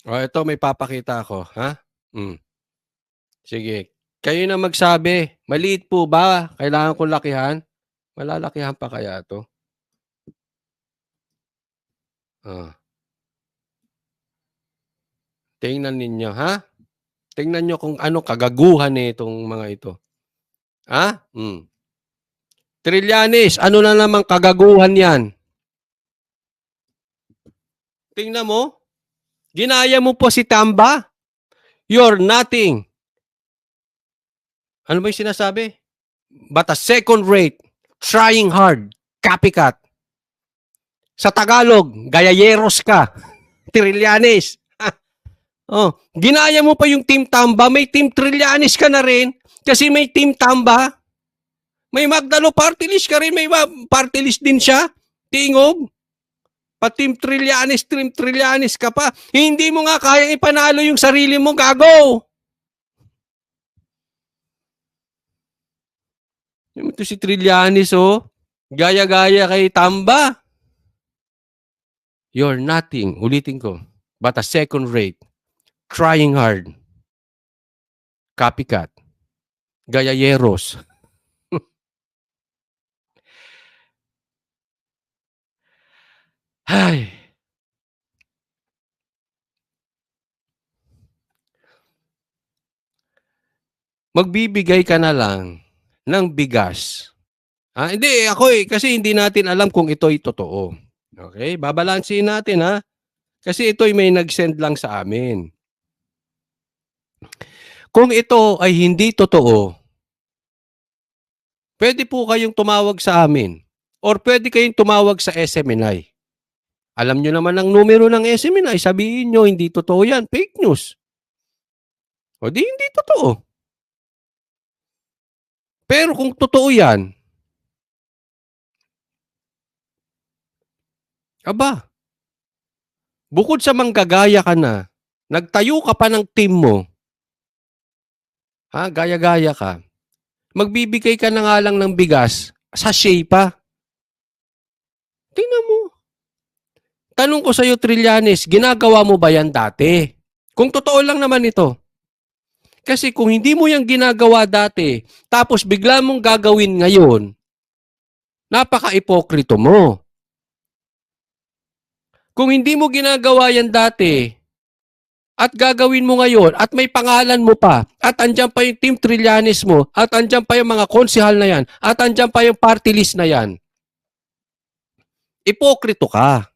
Ito may papakita ako, ha? Sige. Kayo na magsabi, maliit po ba? Kailangan kong lakihan? Malalakihan pa kaya 'to? Oh, tingnan ninyo, ha? Tingnan niyo kung ano kagaguhan nitong mga ito. Ha? Trillanes, ano na namang kagaguhan 'yan? Tingnan mo, ginaya mo po si Tamba. You're nothing. Ano ba yung sinasabi? But a second rate, trying hard, copycat. Sa Tagalog, gayayeros ka. Trillanes. Ginaya mo pa yung Team Tamba, may Team Trillanes ka na rin kasi may Team Tamba. May Magdalo party list ka rin, may party list din siya. Tingog. Pa Team Trillanes ka pa. Hindi mo nga kaya ipanalo yung sarili mo, gago. Ito si Trillanes, oh. Gaya-gaya kay Tamba. You're nothing, ulitin ko, but a second rate, trying hard, copycat, gayayeros. Ay. Magbibigay ka na lang ng bigas. Hindi, ako kasi hindi natin alam kung ito ay totoo. Okay? Babalansin natin, ha? Kasi ito ay may nag-send lang sa amin. Kung ito ay hindi totoo, pwede po kayong tumawag sa amin or pwede kayong tumawag sa SMNI. Alam nyo naman ang numero ng SMNI, sabihin nyo, hindi totoo yan, fake news. O di hindi totoo. Pero kung totoo yan, aba, bukod sa manggagaya ka na, nagtayo ka pa ng team mo, gaya-gaya ka, magbibigay ka na nga lang ng bigas, sachet pa. Tingnan mo. Tanong ko sa'yo, Trillanes, ginagawa mo ba yan dati? Kung totoo lang naman ito. Kasi kung hindi mo yan ginagawa dati, tapos bigla mong gagawin ngayon, napaka-ipokrito mo. Kung hindi mo ginagawa yan dati, at gagawin mo ngayon, at may pangalan mo pa, at andyan pa yung Team Trillanes mo, at andyan pa yung mga konsehal na yan, at andyan pa yung party list na yan, ipokrito ka.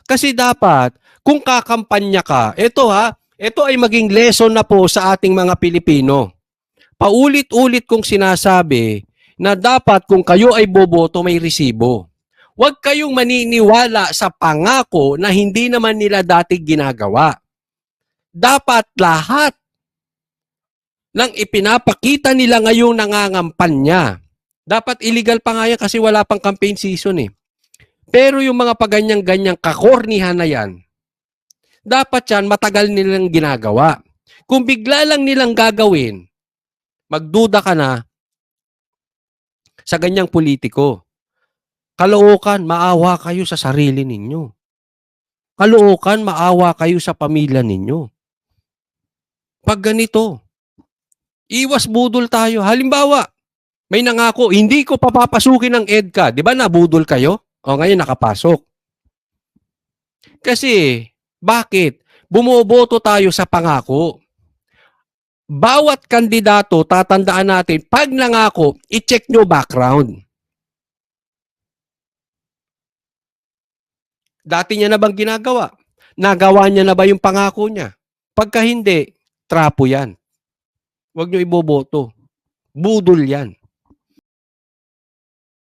Kasi dapat, kung kakampanya ka, ito ay maging lesson na po sa ating mga Pilipino. Paulit-ulit kong sinasabi na dapat kung kayo ay boboto, may resibo. Huwag kayong maniniwala sa pangako na hindi naman nila dati ginagawa. Dapat lahat ng ipinapakita nila ngayong nangangampanya. Dapat illegal pa nga yan kasi wala pang campaign season eh. Pero yung mga paganyang-ganyang kakornihan na yan, dapat yan matagal nilang ginagawa. Kung bigla lang nilang gagawin, magduda ka na sa ganyang politiko. Kalookan, maawa kayo sa sarili ninyo. Kalookan, maawa kayo sa pamilya ninyo. Pag ganito, iwas budol tayo. Halimbawa, may nangako, hindi ko papapasukin ng EDCA. Di ba nabudol kayo? O ngayon nakapasok. Kasi, bakit? Bumoboto tayo sa pangako. Bawat kandidato, tatandaan natin, pag nangako, i-check nyo background. Dati niya na bang ginagawa? Nagawa niya na ba yung pangako niya? Pagka hindi, trapo yan. Huwag nyo iboboto. Budol yan.